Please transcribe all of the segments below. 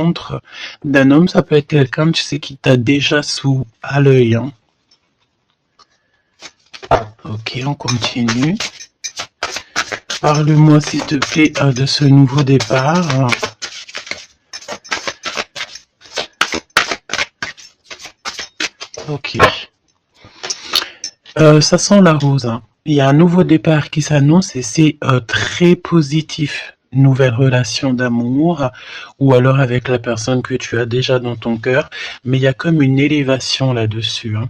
rencontre d'un homme, ça peut être quelqu'un, tu sais, qui t'a déjà à l'œil. Hein. Ok, on continue. Parle-moi, s'il te plaît, de ce nouveau départ. Ok. Ça sent la rose. Hein. Il y a un nouveau départ qui s'annonce et c'est très positif. Nouvelle relation d'amour ou alors avec la personne que tu as déjà dans ton cœur. Mais il y a comme une élévation là-dessus. Hein.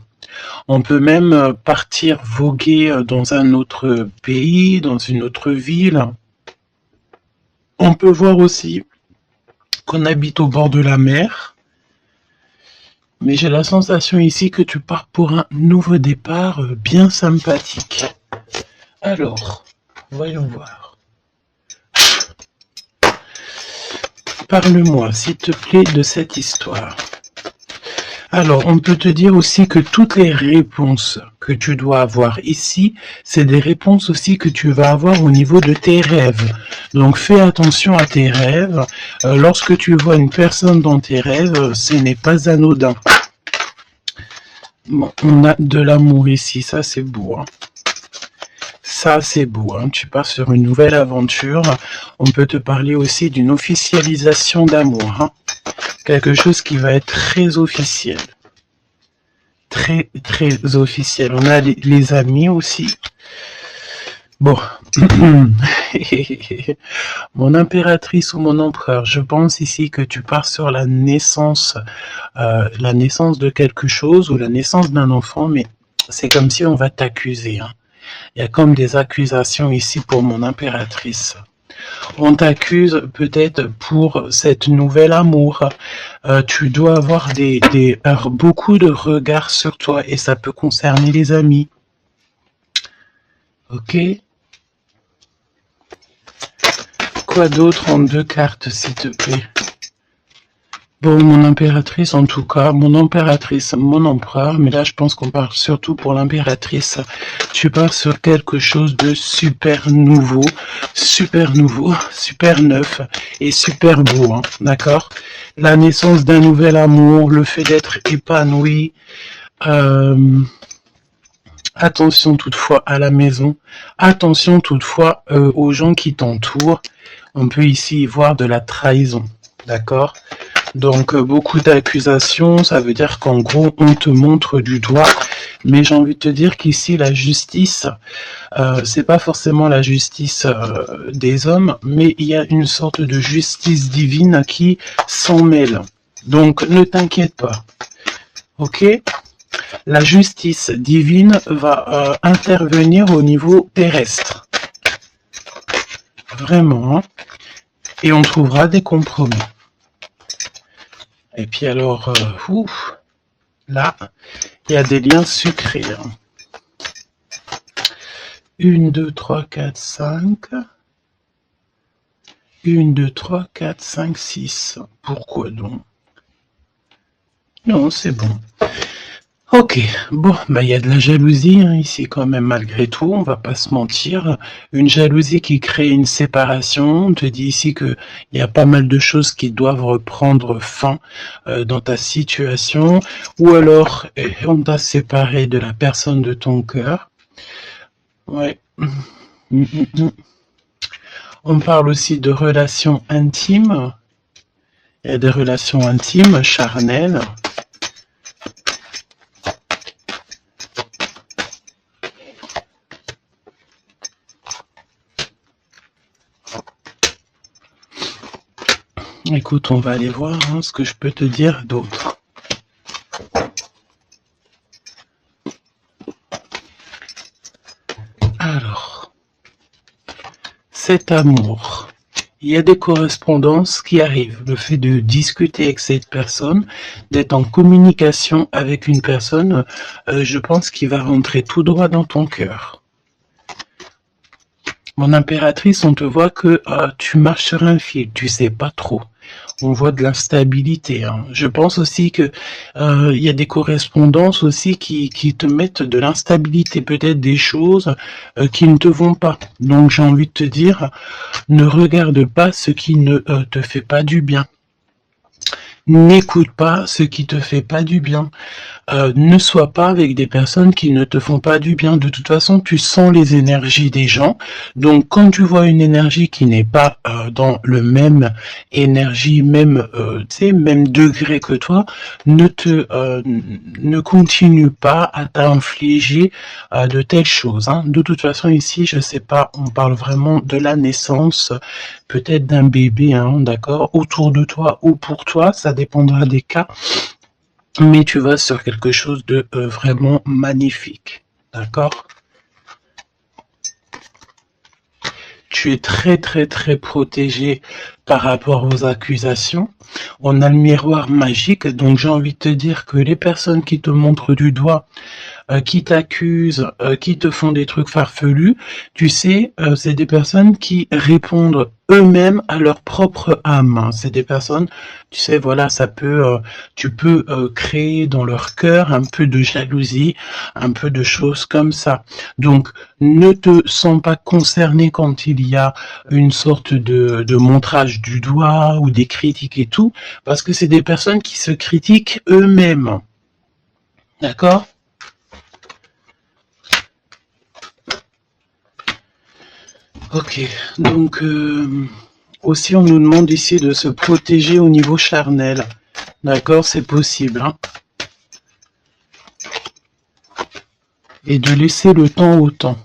On peut même partir voguer dans un autre pays, dans une autre ville. On peut voir aussi qu'on habite au bord de la mer. Mais j'ai la sensation ici que tu pars pour un nouveau départ bien sympathique. Alors, voyons voir. Parle-moi, s'il te plaît, de cette histoire. Alors, on peut te dire aussi que toutes les réponses que tu dois avoir ici, c'est des réponses aussi que tu vas avoir au niveau de tes rêves. Donc, fais attention à tes rêves. Lorsque tu vois une personne dans tes rêves, ce n'est pas anodin. Bon, on a de l'amour ici, ça c'est beau. Hein. Ça c'est beau, hein. Tu pars sur une nouvelle aventure. On peut te parler aussi d'une officialisation d'amour. Hein. Quelque chose qui va être très officiel. Très, très officiel. On a les amis aussi. Bon. Mon impératrice ou mon empereur, je pense ici que tu pars sur la naissance de quelque chose ou la naissance d'un enfant, mais c'est comme si on va t'accuser. Hein. Il y a comme des accusations ici pour mon impératrice. On t'accuse peut-être pour cette nouvel amour. Tu dois avoir beaucoup de regards sur toi et ça peut concerner les amis. Ok. Quoi d'autre en 2 cartes, s'il te plaît? Bon, mon impératrice, en tout cas, mon impératrice, mon empereur, mais là, je pense qu'on parle surtout pour l'impératrice. Tu pars sur quelque chose de super nouveau, super neuf et super beau, hein, d'accord? La naissance d'un nouvel amour, le fait d'être épanoui, attention toutefois à la maison, attention toutefois aux gens qui t'entourent. On peut ici voir de la trahison, d'accord? Donc beaucoup d'accusations, ça veut dire qu'en gros on te montre du doigt, mais j'ai envie de te dire qu'ici la justice, c'est pas forcément la justice des hommes, mais il y a une sorte de justice divine qui s'en mêle. Donc ne t'inquiète pas, ok? La justice divine va intervenir au niveau terrestre, vraiment, hein? Et on trouvera des compromis. Et puis alors, là, il y a des liens sucrés. 1, 2, 3, 4, 5. 1, 2, 3, 4, 5, 6. Pourquoi donc? Non, c'est bon. Ok, bon, bah il y a de la jalousie hein, ici quand même malgré tout, on va pas se mentir. Une jalousie qui crée une séparation. On te dit ici que il y a pas mal de choses qui doivent reprendre fin dans ta situation, ou alors on t'a séparé de la personne de ton cœur. Ouais. On parle aussi de relations intimes. Il y a des relations intimes, charnelles. Écoute, on va aller voir hein, ce que je peux te dire d'autre. Alors, cet amour, il y a des correspondances qui arrivent. Le fait de discuter avec cette personne, d'être en communication avec une personne, je pense qu'il va rentrer tout droit dans ton cœur. Mon impératrice, on te voit que tu marches sur un fil, tu sais pas trop. On voit de l'instabilité. Hein. Je pense aussi que il y a des correspondances aussi qui te mettent de l'instabilité, peut-être des choses qui ne te vont pas. Donc j'ai envie de te dire, ne regarde pas ce qui ne te fait pas du bien. N'écoute pas ce qui te fait pas du bien. Ne sois pas avec des personnes qui ne te font pas du bien. De toute façon, tu sens les énergies des gens. Donc, quand tu vois une énergie qui n'est pas dans le même énergie, même, même degré que toi, ne continue pas à t'infliger de telles choses. Hein. De toute façon, ici, je sais pas, on parle vraiment de la naissance, peut-être d'un bébé, hein, d'accord, autour de toi ou pour toi, ça dépendra des cas. Mais tu vas sur quelque chose de vraiment magnifique, d'accord? Tu es très très très protégé par rapport aux accusations. On a le miroir magique, donc j'ai envie de te dire que les personnes qui te montrent du doigt, qui t'accusent, qui te font des trucs farfelus, tu sais, c'est des personnes qui répondent eux-mêmes à leur propre âme. C'est des personnes, tu sais, voilà, tu peux créer dans leur cœur un peu de jalousie, un peu de choses comme ça. Donc, ne te sens pas concerné quand il y a une sorte de montrage du doigt ou des critiques et tout, parce que c'est des personnes qui se critiquent eux-mêmes. D'accord ? Ok, donc aussi on nous demande ici de se protéger au niveau charnel. D'accord, c'est possible. Hein, et de laisser le temps au temps.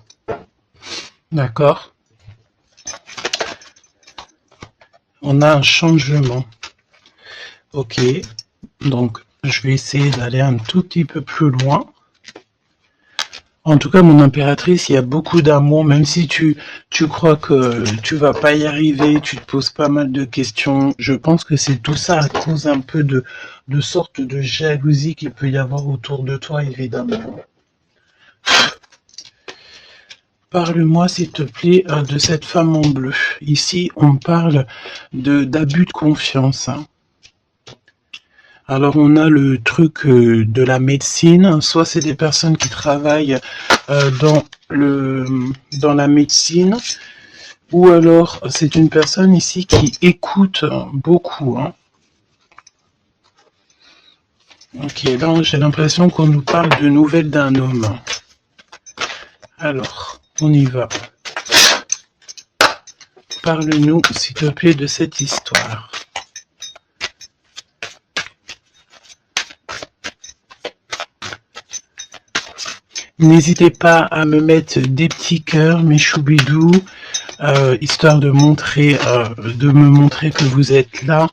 D'accord. On a un changement. Ok, donc je vais essayer d'aller un tout petit peu plus loin. En tout cas, mon impératrice, il y a beaucoup d'amour, même si tu crois que tu vas pas y arriver, tu te poses pas mal de questions. Je pense que c'est tout ça à cause un peu de sorte de jalousie qu'il peut y avoir autour de toi, évidemment. Parle-moi, s'il te plaît, de cette femme en bleu. Ici, on parle d'abus de confiance. Hein. Alors, on a le truc de la médecine. Soit c'est des personnes qui travaillent dans la médecine, ou alors c'est une personne ici qui écoute beaucoup. Hein. Ok, là, j'ai l'impression qu'on nous parle de nouvelles d'un homme. Alors, on y va. Parle-nous, s'il te plaît, de cette histoire. N'hésitez pas à me mettre des petits cœurs, mes choubidous, histoire de me montrer que vous êtes là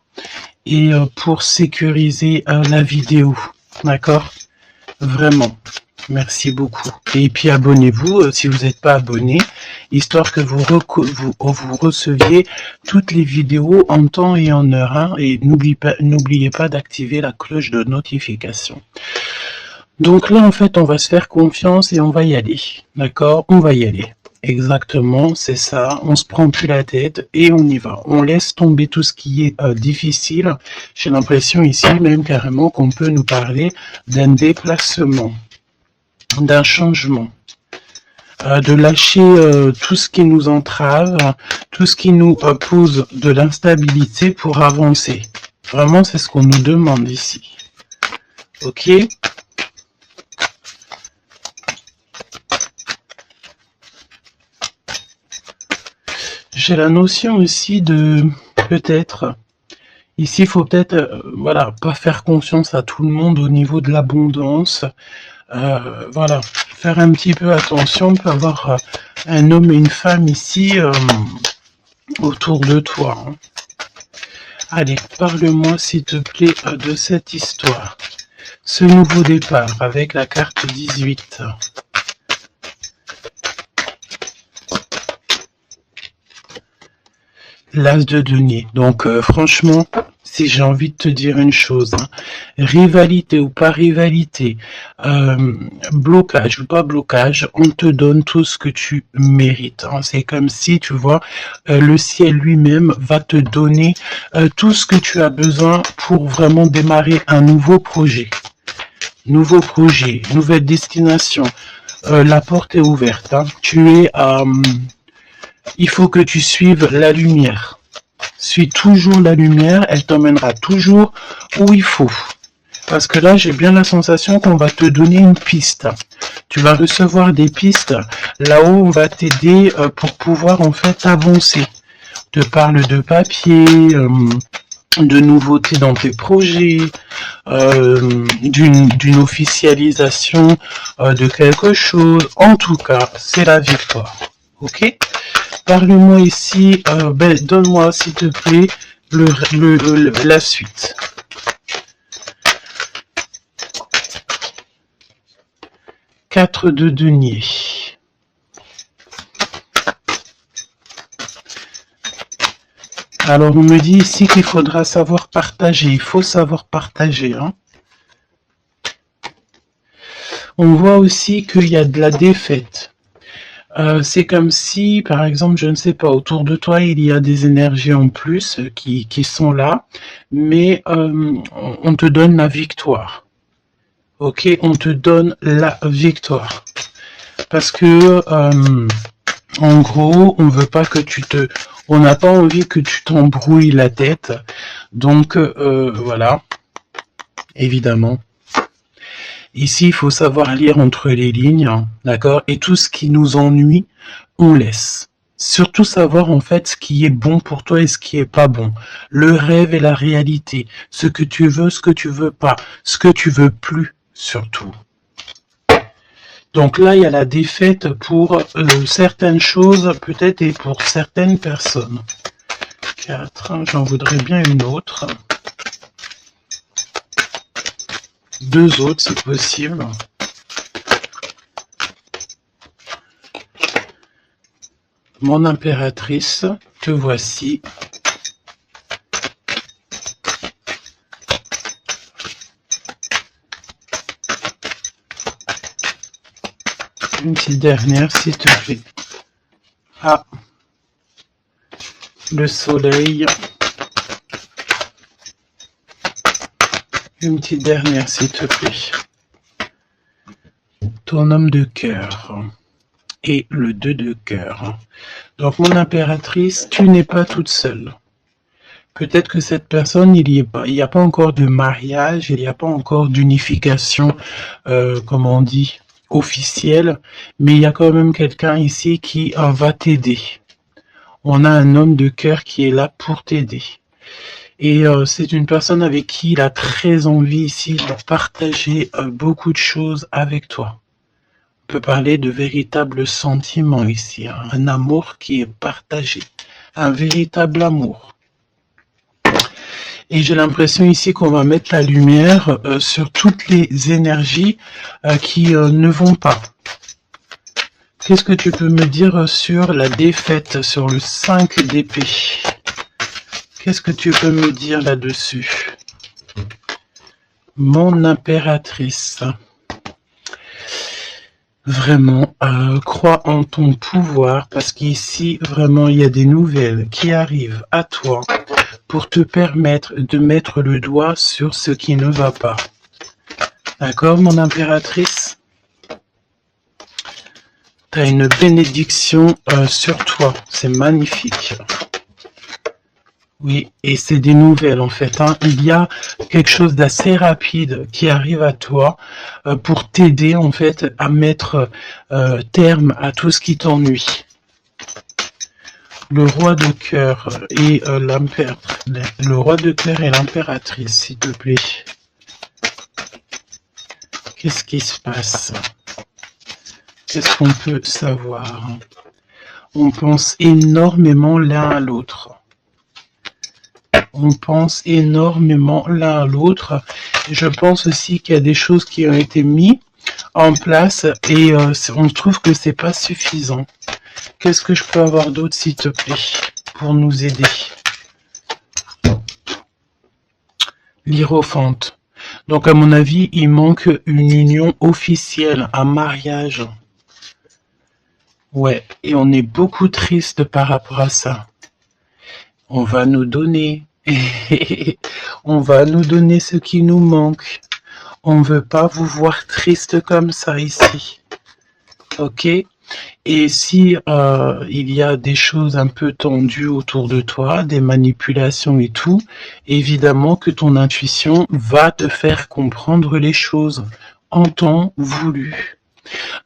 et pour sécuriser la vidéo. D'accord ? Vraiment. Merci beaucoup. Et puis abonnez-vous si vous n'êtes pas abonné, histoire que vous receviez toutes les vidéos en temps et en heure. Hein, et n'oubliez pas d'activer la cloche de notification. Donc là, en fait, on va se faire confiance et on va y aller. D'accord ? On va y aller. Exactement, c'est ça. On se prend plus la tête et on y va. On laisse tomber tout ce qui est difficile. J'ai l'impression ici même carrément qu'on peut nous parler d'un déplacement, d'un changement, de lâcher tout ce qui nous entrave, tout ce qui nous pose de l'instabilité pour avancer. Vraiment, c'est ce qu'on nous demande ici. Ok ? J'ai la notion aussi de peut-être, ici il faut peut-être, voilà, pas faire confiance à tout le monde au niveau de l'abondance. Voilà, faire un petit peu attention, on peut avoir un homme et une femme ici autour de toi. Hein. Allez, parle-moi s'il te plaît de cette histoire. Ce nouveau départ avec la carte 18. L'as de denier. Donc franchement, si j'ai envie de te dire une chose, hein, rivalité ou pas rivalité, blocage ou pas blocage, on te donne tout ce que tu mérites. Hein. C'est comme si, tu vois, le ciel lui-même va te donner tout ce que tu as besoin pour vraiment démarrer un nouveau projet. Nouveau projet, nouvelle destination. La porte est ouverte. Hein. Il faut que tu suives la lumière. Suis toujours la lumière, elle t'emmènera toujours où il faut. Parce que là, j'ai bien la sensation qu'on va te donner une piste. Tu vas recevoir des pistes là où on va t'aider pour pouvoir en fait avancer. Te parle de papier, de nouveautés dans tes projets, d'une officialisation de quelque chose. En tout cas, c'est la victoire. Ok? Parle-moi ici, donne-moi s'il te plaît la suite. Quatre de denier. Alors, on me dit ici qu'il faudra savoir partager. Il faut savoir partager. Hein. On voit aussi qu'il y a de la défaite. C'est comme si, par exemple, je ne sais pas, autour de toi, il y a des énergies en plus qui sont là, mais on te donne la victoire. Ok, on te donne la victoire. Parce que, en gros, on veut pas que on n'a pas envie que tu t'embrouilles la tête. Donc, voilà, évidemment. Ici, il faut savoir lire entre les lignes, d'accord? Et tout ce qui nous ennuie, on laisse. Surtout savoir en fait ce qui est bon pour toi et ce qui est pas bon. Le rêve et la réalité. Ce que tu veux, ce que tu veux pas. Ce que tu veux plus, surtout. Donc là, il y a la défaite pour certaines choses, peut-être, et pour certaines personnes. 4, j'en voudrais bien une autre. 2 autres, c'est possible. Mon impératrice, te voici. Une petite dernière, s'il te plaît. Ah, le soleil. Une petite dernière, s'il te plaît. Ton homme de cœur. Et le 2 de cœur. Donc, mon impératrice, tu n'es pas toute seule. Peut-être que cette personne, il n'y a pas encore de mariage, il n'y a pas encore d'unification, comment on dit, officielle, mais il y a quand même quelqu'un ici qui va t'aider. On a un homme de cœur qui est là pour t'aider. Et c'est une personne avec qui il a très envie ici de partager beaucoup de choses avec toi. On peut parler de véritables sentiments ici, hein, un amour qui est partagé, un véritable amour. Et j'ai l'impression ici qu'on va mettre la lumière sur toutes les énergies qui ne vont pas. Qu'est-ce que tu peux me dire sur la défaite, sur le 5 d'épée? Qu'est-ce que tu peux me dire là-dessus? Mon impératrice. Vraiment, crois en ton pouvoir, parce qu'ici, vraiment, il y a des nouvelles qui arrivent à toi pour te permettre de mettre le doigt sur ce qui ne va pas. D'accord, mon impératrice? Tu as une bénédiction sur toi, c'est magnifique. Oui, et c'est des nouvelles en fait. Hein. Il y a quelque chose d'assez rapide qui arrive à toi pour t'aider en fait à mettre terme à tout ce qui t'ennuie. Le roi de cœur et l'impératrice, s'il te plaît. Qu'est-ce qui se passe? Qu'est-ce qu'on peut savoir? On pense énormément l'un à l'autre. On pense énormément l'un à l'autre. Je pense aussi qu'il y a des choses qui ont été mises en place et on trouve que c'est pas suffisant. Qu'est-ce que je peux avoir d'autre, s'il te plaît, pour nous aider? L'Hiérophante. Donc, à mon avis, il manque une union officielle, un mariage. Ouais, et on est beaucoup triste par rapport à ça. On va nous donner... on va nous donner ce qui nous manque. On ne veut pas vous voir triste comme ça ici. Ok? Et si il y a des choses un peu tendues autour de toi, des manipulations et tout, évidemment que ton intuition va te faire comprendre les choses en temps voulu.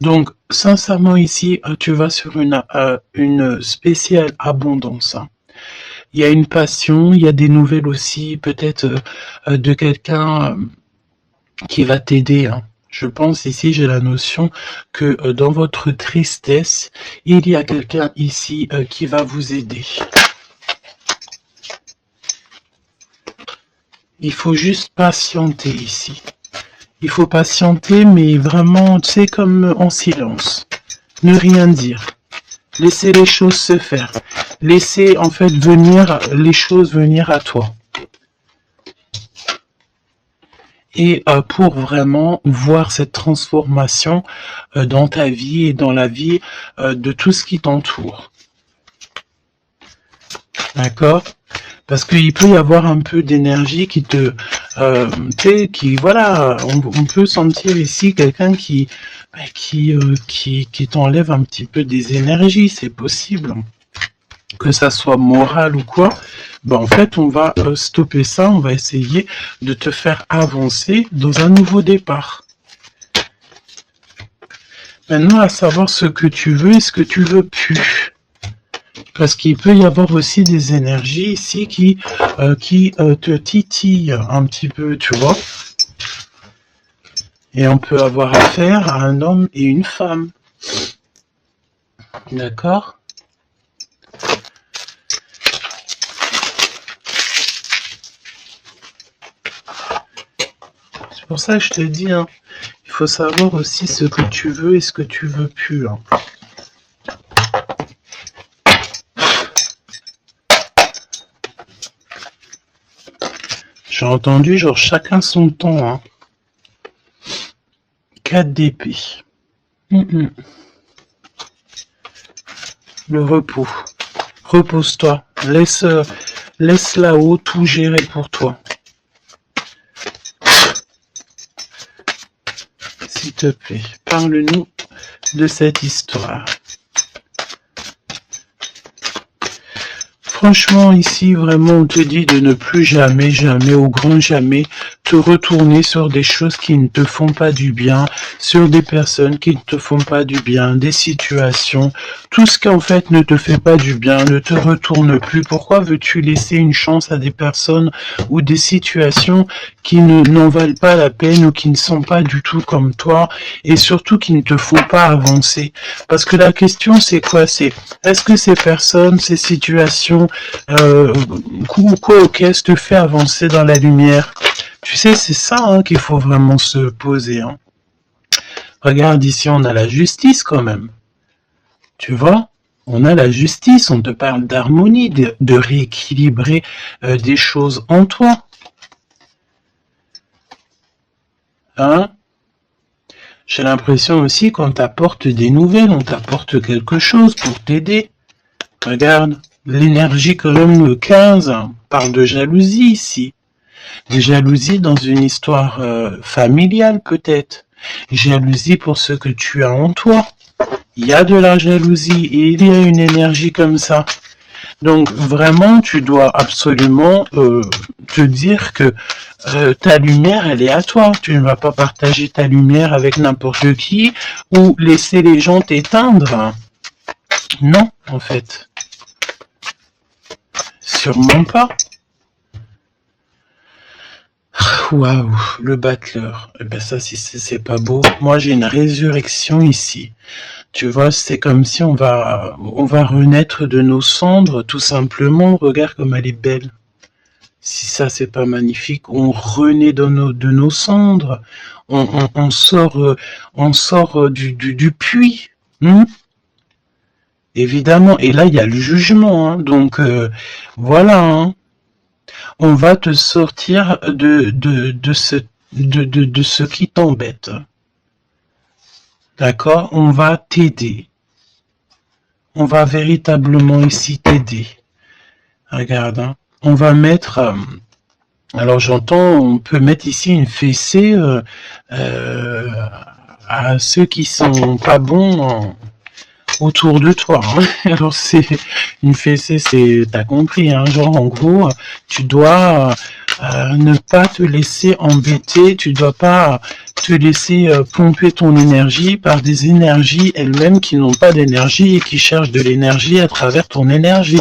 Donc, sincèrement, ici, tu vas sur une spéciale abondance. Il y a une passion, il y a des nouvelles aussi, peut-être de quelqu'un qui va t'aider. Je pense ici, j'ai la notion que dans votre tristesse, il y a quelqu'un ici qui va vous aider. Il faut juste patienter ici. Il faut patienter, mais vraiment, tu sais, comme en silence. Ne rien dire. Laissez les choses se faire. Laissez, en fait, les choses venir à toi. Et pour vraiment voir cette transformation dans ta vie et dans la vie de tout ce qui t'entoure. D'accord ? Parce qu'il peut y avoir un peu d'énergie qui te... voilà, on peut sentir ici quelqu'un qui t'enlève un petit peu des énergies, c'est possible. Que ça soit moral ou quoi, en fait, on va stopper ça, on va essayer de te faire avancer dans un nouveau départ. Maintenant, à savoir ce que tu veux et ce que tu veux plus. Parce qu'il peut y avoir aussi des énergies ici qui te titillent un petit peu, tu vois. Et on peut avoir affaire à un homme et une femme. D'accord ? C'est pour ça que je te dis, il faut savoir aussi ce que tu veux et ce que tu veux plus. J'ai entendu genre chacun son temps. 4 d'épée. Le repos. Repose-toi. Laisse là-haut tout gérer pour toi. S'il te plaît, parle-nous de cette histoire. Franchement, ici, vraiment, on te dit de ne plus jamais, jamais, au grand jamais, te retourner sur des choses qui ne te font pas du bien, sur des personnes qui ne te font pas du bien, des situations, tout ce qui en fait ne te fait pas du bien, ne te retourne plus. Pourquoi veux-tu laisser une chance à des personnes ou des situations qui n'en valent pas la peine ou qui ne sont pas du tout comme toi et surtout qui ne te font pas avancer? Parce que la question c'est quoi? Est-ce que ces personnes, ces situations, qu'est-ce te fait avancer dans la lumière? Tu sais, c'est ça qu'il faut vraiment se poser. Regarde ici, on a la justice quand même. Tu vois? On a la justice, on te parle d'harmonie, de rééquilibrer des choses en toi. J'ai l'impression aussi qu'on t'apporte des nouvelles, on t'apporte quelque chose pour t'aider. Regarde, l'énergie quand même, le 15, parle de jalousie ici. De jalousie dans une histoire familiale peut-être. Jalousie pour ce que tu as en toi. Il y a de la jalousie et il y a une énergie comme ça. Donc vraiment, tu dois absolument te dire que ta lumière, elle est à toi. Tu ne vas pas partager ta lumière avec n'importe qui ou laisser les gens t'éteindre. Non, en fait. Sûrement pas. Waouh, le battleur. Eh ben ça, c'est pas beau. Moi, j'ai une résurrection ici. Tu vois, c'est comme si on va renaître de nos cendres, tout simplement. Regarde comme elle est belle. Si ça, c'est pas magnifique, on renaît de nos cendres. On sort du puits. Évidemment. Et là, il y a le jugement. Donc, voilà. On va te sortir de ce qui t'embête. D'accord? On va t'aider. On va véritablement ici t'aider. Regarde, on va mettre... alors j'entends, on peut mettre ici une fessée à ceux qui sont pas bons autour de toi. Hein. Alors c'est une fessée, t'as compris, hein, genre en gros, tu dois ne pas te laisser embêter, tu dois pas te laisser pomper ton énergie par des énergies elles-mêmes qui n'ont pas d'énergie et qui cherchent de l'énergie à travers ton énergie.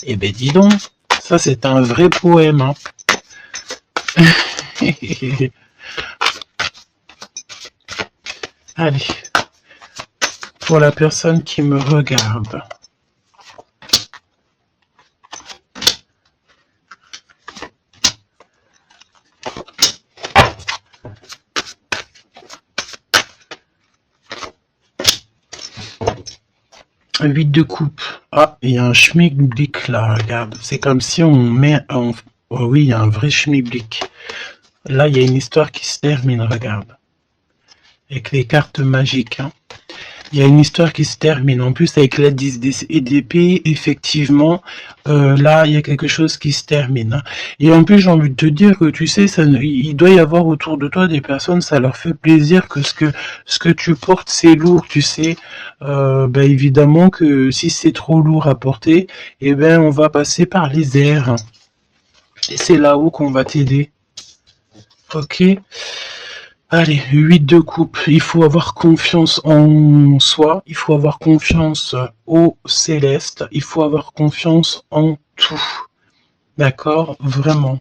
Eh ben dis donc, ça c'est un vrai poème. Hein. Allez, pour la personne qui me regarde. Huit de coupe. Ah, il y a un schmilblick là, regarde. C'est comme si on met un... Oh oui, il y a un vrai schmilblick. Là, il y a une histoire qui se termine, regarde. Avec les cartes magiques. Hein. Il y a une histoire qui se termine. En plus, avec l'aide d'épée, effectivement, là, il y a quelque chose qui se termine. Hein. Et en plus, j'ai envie de te dire que, tu sais, il doit y avoir autour de toi des personnes, ça leur fait plaisir que ce que tu portes, c'est lourd, tu sais. Ben, évidemment que si c'est trop lourd à porter, eh ben, on va passer par les airs. Et c'est là-haut qu'on va t'aider. Ok? Allez, 8 de coupe, il faut avoir confiance en soi, il faut avoir confiance au céleste, il faut avoir confiance en tout. D'accord? Vraiment.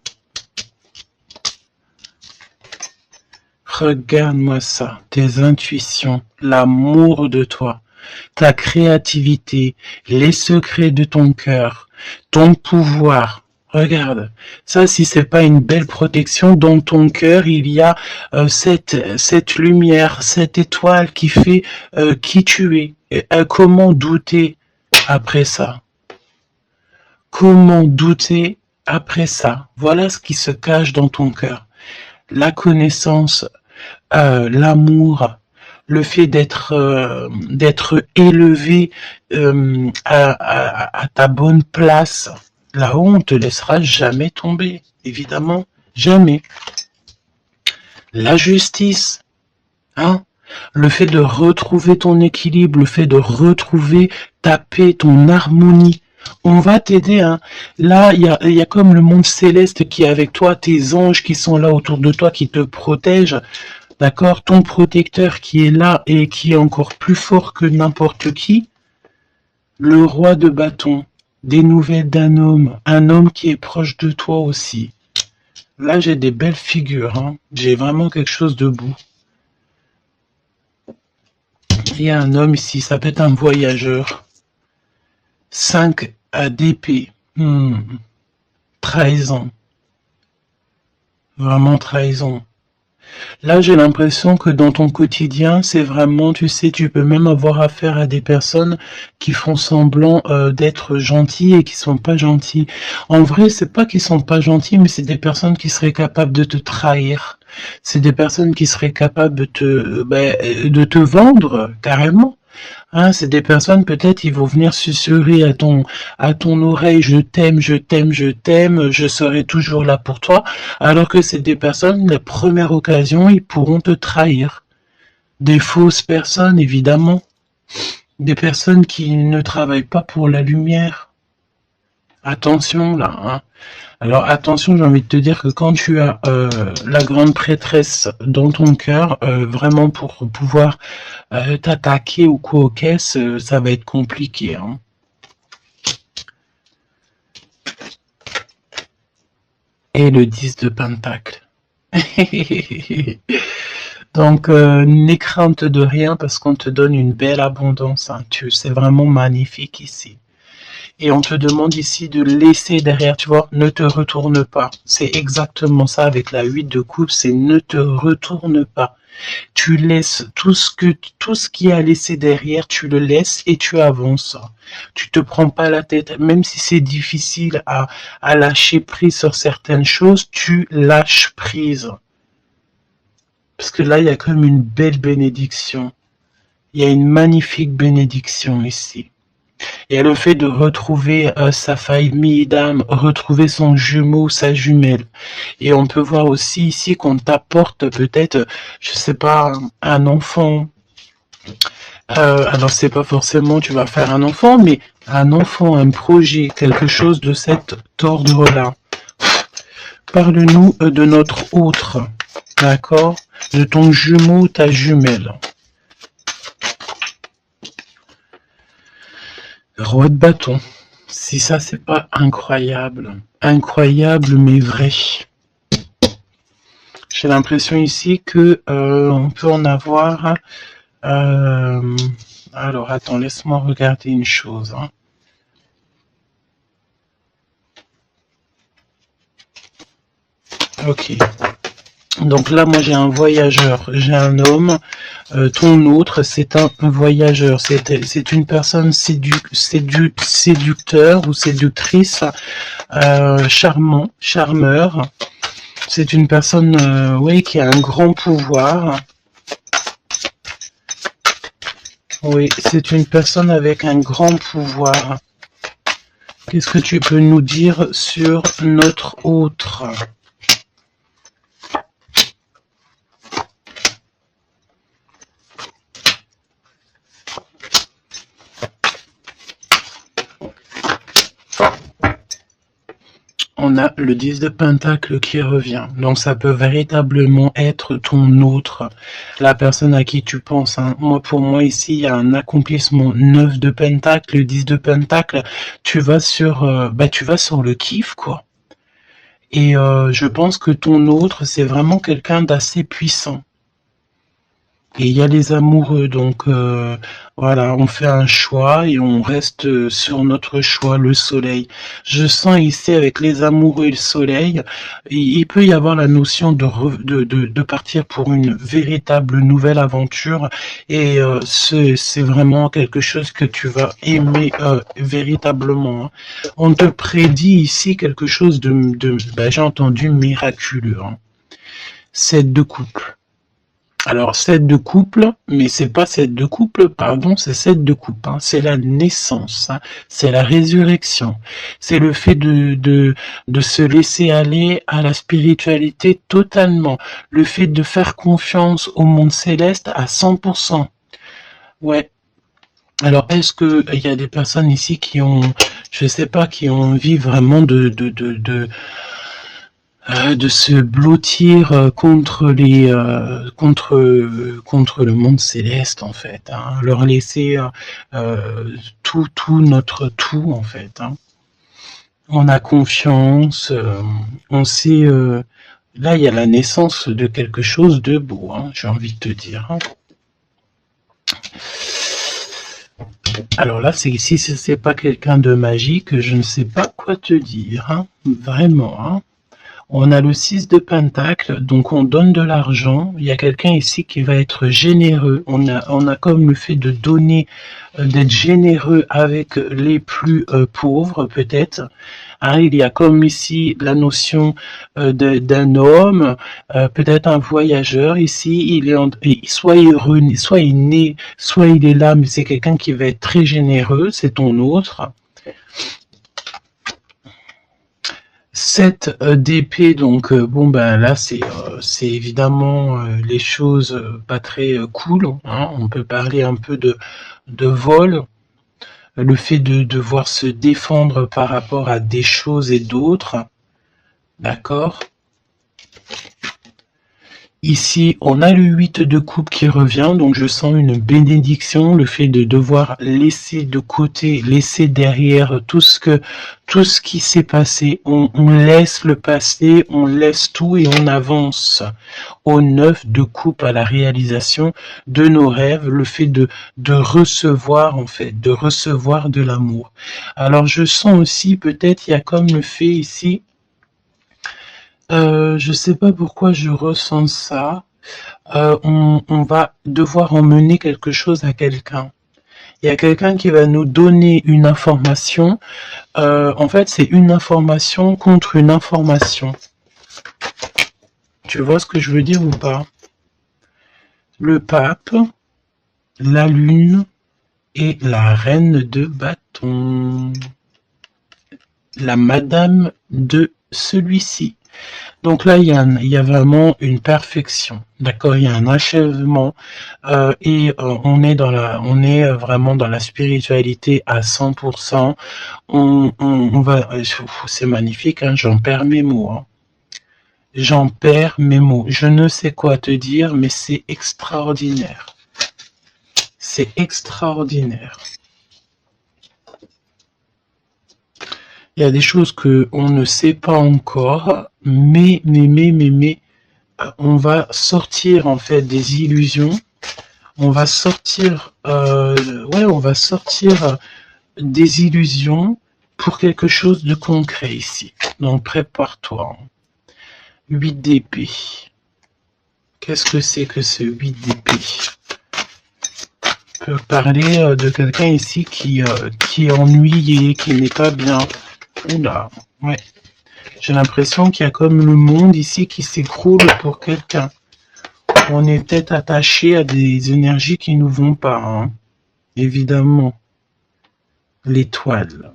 Regarde-moi ça, tes intuitions, l'amour de toi, ta créativité, les secrets de ton cœur, ton pouvoir. Regarde, ça si c'est pas une belle protection, dans ton cœur il y a cette lumière, cette étoile qui fait qui tu es. Et, comment douter après ça? Comment douter après ça? Voilà ce qui se cache dans ton cœur. La connaissance, l'amour, le fait d'être élevé à ta bonne place. Là-haut, on te laissera jamais tomber, évidemment, jamais. La justice, hein, le fait de retrouver ton équilibre, le fait de retrouver ta paix, ton harmonie. On va t'aider. Hein. Là, il y a comme le monde céleste qui est avec toi, tes anges qui sont là autour de toi, qui te protègent. D'accord? Ton protecteur qui est là et qui est encore plus fort que n'importe qui. Le roi de bâton. Des nouvelles d'un homme, un homme qui est proche de toi aussi. Là, j'ai des belles figures, hein. J'ai vraiment quelque chose de beau. Il y a un homme ici, ça peut être un voyageur. 5 d'épée. Trahison. Vraiment trahison. Là, j'ai l'impression que dans ton quotidien, c'est vraiment, tu sais, tu peux même avoir affaire à des personnes qui font semblant d'être gentilles et qui sont pas gentilles. En vrai, c'est pas qu'ils sont pas gentils, mais c'est des personnes qui seraient capables de te trahir. C'est des personnes qui seraient capables de te vendre carrément. Hein, c'est des personnes, peut-être, ils vont venir susurrer à ton oreille, je t'aime, je t'aime, je t'aime, je serai toujours là pour toi, alors que c'est des personnes, la première occasion, ils pourront te trahir. Des fausses personnes, évidemment. Des personnes qui ne travaillent pas pour la lumière. Attention, là, hein. Alors attention, j'ai envie de te dire que quand tu as la grande prêtresse dans ton cœur, vraiment pour pouvoir t'attaquer ou quoi aux caisses, ça va être compliqué. Hein. Et le 10 de Pentacle. Donc, n'aie crainte de rien parce qu'on te donne une belle abondance. Hein. C'est vraiment magnifique ici. Et on te demande ici de laisser derrière, tu vois, ne te retourne pas. C'est exactement ça avec la 8 de coupe, c'est ne te retourne pas. Tu laisses tout ce qui a laissé derrière, tu le laisses et tu avances. Tu te prends pas la tête, même si c'est difficile à lâcher prise sur certaines choses, tu lâches prise. Parce que là, il y a comme une belle bénédiction. Il y a une magnifique bénédiction ici. Et le fait de retrouver sa famille d'âme, retrouver son jumeau, sa jumelle. Et on peut voir aussi ici qu'on t'apporte peut-être, je sais pas, un enfant, Alors c'est pas forcément tu vas faire un enfant, mais un enfant, un projet, quelque chose de cet ordre-là. Parle-nous de notre autre, d'accord? De ton jumeau, ta jumelle. Roi de bâton. Si ça c'est pas incroyable. Incroyable mais vrai. J'ai l'impression ici que on peut en avoir. Alors attends, laisse-moi regarder une chose. Hein. Ok. Donc là, moi j'ai un voyageur, j'ai un homme. Ton autre, c'est un voyageur. C'est une personne séducteur ou séductrice, charmant, charmeur. C'est une personne, oui, qui a un grand pouvoir. Oui, c'est une personne avec un grand pouvoir. Qu'est-ce que tu peux nous dire sur notre autre? On a le 10 de Pentacle qui revient. Donc ça peut véritablement être ton autre, la personne à qui tu penses. Hein. Moi, pour moi, ici, il y a un accomplissement. 9 de Pentacle, le 10 de Pentacle, tu vas sur le kiff, quoi. Et je pense que ton autre, c'est vraiment quelqu'un d'assez puissant. Et il y a les amoureux, donc voilà, on fait un choix et on reste sur notre choix, le soleil. Je sens ici avec les amoureux et le soleil, il peut y avoir la notion de partir pour une véritable nouvelle aventure et c'est vraiment quelque chose que tu vas aimer véritablement. Hein. On te prédit ici quelque chose j'ai entendu miraculeux. Hein. 7 de couple. Alors, 7 de couple, mais c'est pas 7 de couple, pardon, c'est 7 de couple. Hein. C'est la naissance, hein. C'est la résurrection. C'est le fait de se laisser aller à la spiritualité totalement. Le fait de faire confiance au monde céleste à 100%. Ouais. Alors, est-ce que il y a des personnes ici qui ont, je sais pas, qui ont envie vraiment de se blottir contre le monde céleste en fait, hein, leur laisser tout notre tout en fait. Hein. On a confiance, on sait. Là, il y a la naissance de quelque chose de beau. Hein, j'ai envie de te dire. Hein. Alors là, si c'est pas quelqu'un de magique, je ne sais pas quoi te dire. Hein, vraiment. Hein. On a le 6 de Pentacle, donc on donne de l'argent. Il y a quelqu'un ici qui va être généreux. On a comme le fait de donner, d'être généreux avec les plus pauvres, peut-être. Hein, il y a comme ici la notion d'un homme, peut-être un voyageur. Ici, soit heureux, soit il est né, soit il est là, mais c'est quelqu'un qui va être très généreux. C'est ton autre. 7 d'épée, donc là c'est évidemment les choses pas très cool. Hein. On peut parler un peu de vol, le fait de devoir se défendre par rapport à des choses et d'autres, d'accord. Ici, on a le 8 de coupe qui revient, donc je sens une bénédiction, le fait de devoir laisser de côté, laisser derrière tout ce qui s'est passé. On laisse le passé, on laisse tout et on avance au 9 de coupe à la réalisation de nos rêves, le fait de recevoir en fait, de recevoir de l'amour. Alors je sens aussi, peut-être, il y a comme le fait ici, je sais pas pourquoi je ressens ça. On va devoir emmener quelque chose à quelqu'un. Il y a quelqu'un qui va nous donner une information. En fait, c'est une information contre une information. Tu vois ce que je veux dire ou pas? Le pape, la lune et la reine de bâton. La madame de celui-ci. Donc là, il y a vraiment une perfection, d'accord? Il y a un achèvement on est vraiment dans la spiritualité à 100%. On va, c'est magnifique, hein, j'en perds mes mots, hein. J'en perds mes mots. Je ne sais quoi te dire, mais c'est extraordinaire. C'est extraordinaire. Il y a des choses que on ne sait pas encore, mais, on va sortir en fait des illusions. On va sortir, on va sortir des illusions pour quelque chose de concret ici. Donc prépare-toi. 8 d'épée. Qu'est-ce que c'est que ce 8 d'épée? On peut parler de quelqu'un ici qui est ennuyé, qui n'est pas bien. Oula, ouais. J'ai l'impression qu'il y a comme le monde ici qui s'écroule pour quelqu'un. On est peut-être attaché à des énergies qui nous vont pas, hein. Évidemment. L'étoile.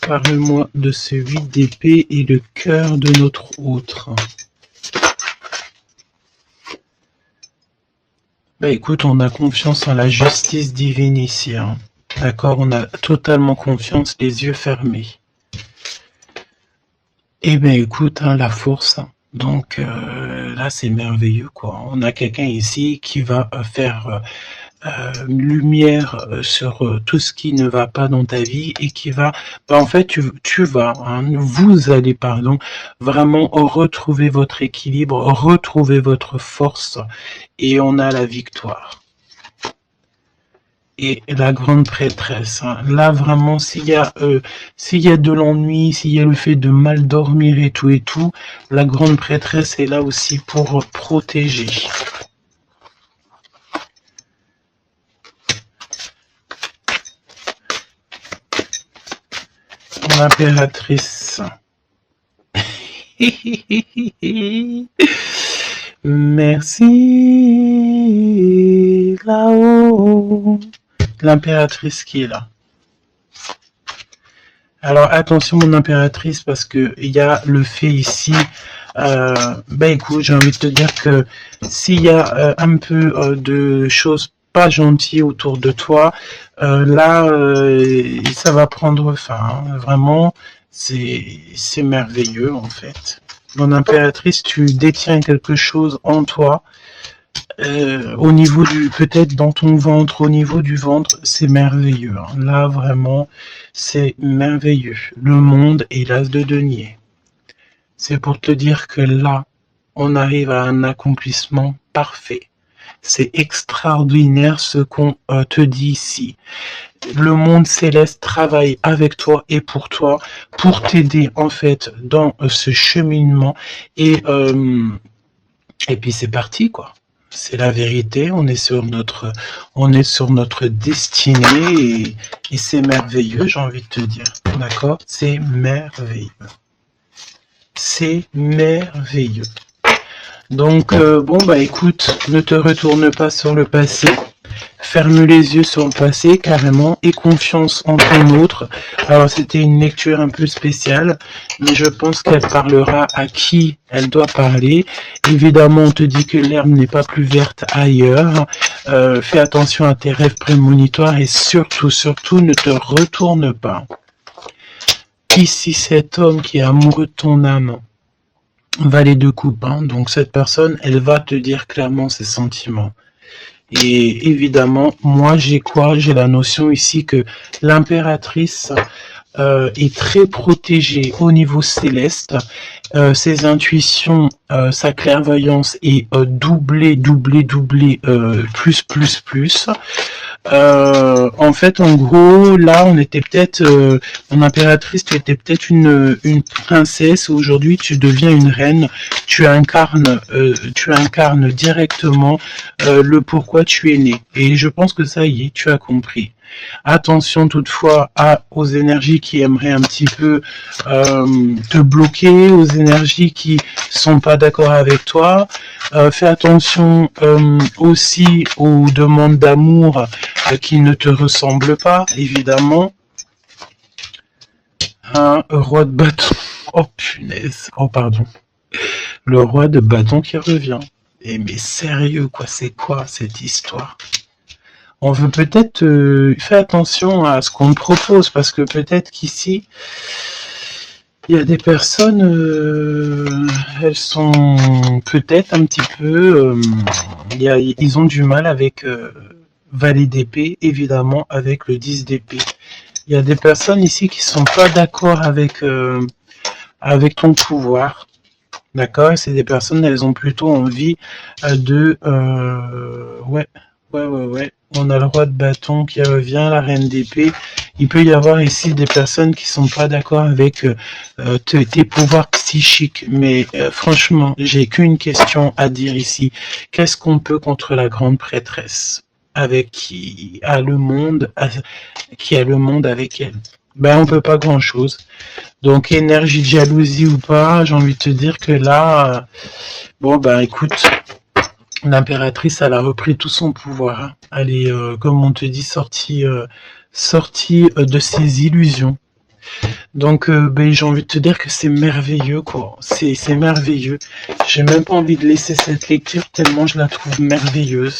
Parle-moi de ce 8 d'épée et le cœur de notre autre. Bah écoute, on a confiance en la justice divine ici, hein. D'accord, on a totalement confiance, les yeux fermés. Eh ben écoute, hein, la force. Donc là, c'est merveilleux, quoi. On a quelqu'un ici qui va faire lumière sur tout ce qui ne va pas dans ta vie et qui va, en fait, tu vas, hein, vous allez, pardon, vraiment retrouver votre équilibre, retrouver votre force et on a la victoire. Et la grande prêtresse, hein. Là vraiment, s'il y a de l'ennui, s'il y a le fait de mal dormir et tout, la grande prêtresse est là aussi pour protéger. L'impératrice. Merci là-haut. L'impératrice qui est là. Alors attention mon impératrice parce que il y a le fait ici. Écoute, j'ai envie de te dire que s'il y a un peu de choses pas gentilles autour de toi, là ça va prendre fin. Hein. Vraiment, c'est merveilleux en fait. Mon impératrice, tu détiens quelque chose en toi. Au niveau peut-être dans ton ventre, au niveau du ventre, c'est merveilleux. Hein. Là, vraiment, c'est merveilleux. Le monde est l'as de denier. C'est pour te dire que là, on arrive à un accomplissement parfait. C'est extraordinaire ce qu'on te dit ici. Le monde céleste travaille avec toi et pour toi, pour t'aider en fait dans ce cheminement. Et puis c'est parti quoi. C'est la vérité, on est sur notre destinée et c'est merveilleux, j'ai envie de te dire. D'accord? C'est merveilleux. C'est merveilleux. Donc, écoute, ne te retourne pas sur le passé. Ferme les yeux sur le passé, carrément, et confiance en ton autre. Alors, c'était une lecture un peu spéciale, mais je pense qu'elle parlera à qui elle doit parler. Évidemment, on te dit que l'herbe n'est pas plus verte ailleurs. Fais attention à tes rêves prémonitoires et surtout, ne te retourne pas. Ici, cet homme qui est amoureux de ton âme, valet de coupe, hein. Donc cette personne, elle va te dire clairement ses sentiments. Et évidemment, moi j'ai la notion ici que l'impératrice est très protégée au niveau céleste. Ses intuitions, sa clairvoyance est doublée, plus. En fait, en gros, là, on était peut-être, mon impératrice, tu étais peut-être une princesse. Aujourd'hui, tu deviens une reine. Tu incarnes directement le pourquoi tu es né. Et je pense que ça y est, tu as compris. Attention toutefois aux énergies qui aimeraient un petit peu te bloquer, aux énergies qui sont pas d'accord avec toi. Fais attention aussi aux demandes d'amour qui ne te ressemblent pas, évidemment. Un roi de bâton. Oh punaise. Oh pardon. Le roi de bâton qui revient. Et mais sérieux quoi, c'est quoi cette histoire? On veut peut-être faire attention à ce qu'on te propose, parce que peut-être qu'ici, il y a des personnes, elles sont peut-être un petit peu, ils ont du mal avec valet d'épée, évidemment, avec le 10 d'épée. Il y a des personnes ici qui sont pas d'accord avec ton pouvoir. D'accord, et c'est des personnes, elles ont plutôt envie de... ouais. On a le roi de bâton qui revient, la reine d'épée. Il peut y avoir ici des personnes qui sont pas d'accord avec tes pouvoirs psychiques. Mais franchement, j'ai qu'une question à dire ici. Qu'est-ce qu'on peut contre la grande prêtresse avec qui a le monde avec elle? Ben, on peut pas grand-chose. Donc, énergie de jalousie ou pas, j'ai envie de te dire que là, bon, ben, écoute, l'impératrice, elle a repris tout son pouvoir. Hein. Elle est, comme on te dit, sortie de ses illusions. Donc, ben, j'ai envie de te dire que c'est merveilleux, quoi. C'est merveilleux. J'ai même pas envie de laisser cette lecture tellement je la trouve merveilleuse.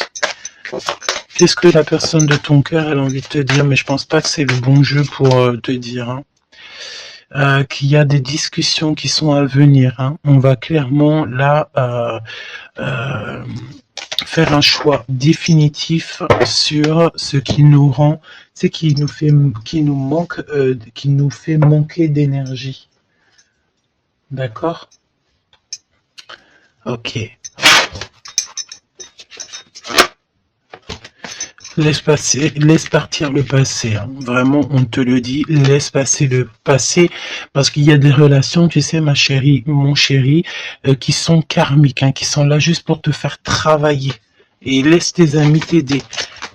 Qu'est-ce que la personne de ton cœur elle a envie de te dire? Mais je pense pas que c'est le bon jeu pour te dire. Hein. Qu'il y a des discussions qui sont à venir. Hein. On va clairement là faire un choix définitif sur ce qui nous rend, c'est qui nous fait manquer d'énergie. D'accord? Ok. Laisse partir le passé. Hein. Vraiment, on te le dit, laisse passer le passé, parce qu'il y a des relations, tu sais, ma chérie, mon chéri, qui sont karmiques, hein, qui sont là juste pour te faire travailler. Et laisse tes amis t'aider.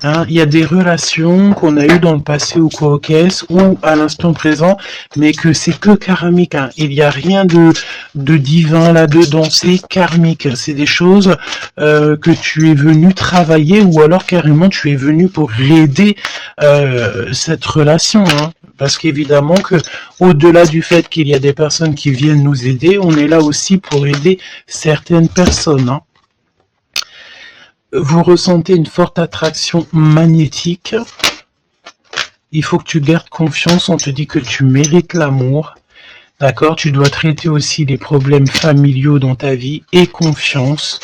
Hein, il y a des relations qu'on a eues dans le passé ou quoi caisse ou à l'instant présent, mais que c'est que karmique. Hein. Il n'y a rien de divin là-dedans, c'est karmique. C'est des choses que tu es venu travailler ou alors carrément tu es venu pour aider cette relation. Hein. Parce qu'évidemment que au-delà du fait qu'il y a des personnes qui viennent nous aider, on est là aussi pour aider certaines personnes. Hein. Vous ressentez une forte attraction magnétique. Il faut que tu gardes confiance. On te dit que tu mérites l'amour. D'accord? Tu dois traiter aussi les problèmes familiaux dans ta vie. Et confiance.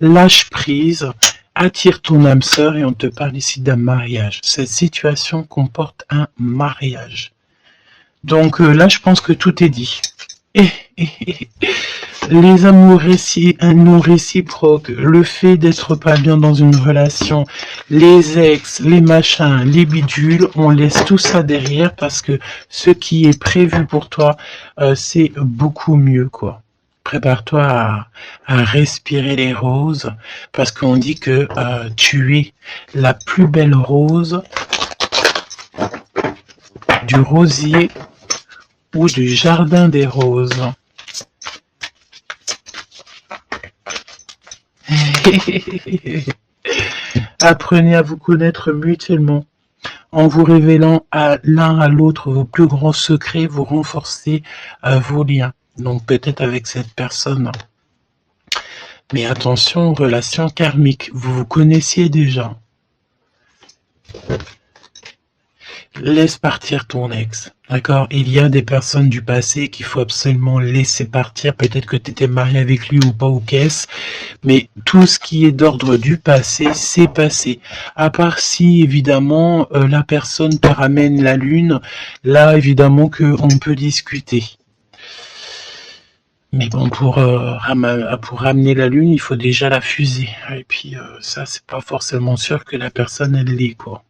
Lâche prise. Attire ton âme sœur. Et on te parle ici d'un mariage. Cette situation comporte un mariage. Donc là, je pense que tout est dit. Les amours réciproques, le fait d'être pas bien dans une relation, les ex, les machins, les bidules, on laisse tout ça derrière parce que ce qui est prévu pour toi, c'est beaucoup mieux, quoi. Prépare-toi à respirer les roses parce qu'on dit que tu es la plus belle rose du rosier ou du jardin des roses. Apprenez à vous connaître mutuellement. En vous révélant à l'un à l'autre vos plus grands secrets, vous renforcez vos liens. Donc peut-être avec cette personne. Mais attention, relation karmique. Vous vous connaissiez déjà. Laisse partir ton ex. D'accord? Il y a des personnes du passé qu'il faut absolument laisser partir. Peut-être que tu étais marié avec lui ou pas ou qu'est-ce. Mais tout ce qui est d'ordre du passé, c'est passé. À part si, évidemment, la personne te ramène la lune. Là, évidemment, qu'on peut discuter. Mais bon, pour ramener la lune, il faut déjà la fuser. Et puis, ça, c'est pas forcément sûr que la personne, elle l'est, quoi.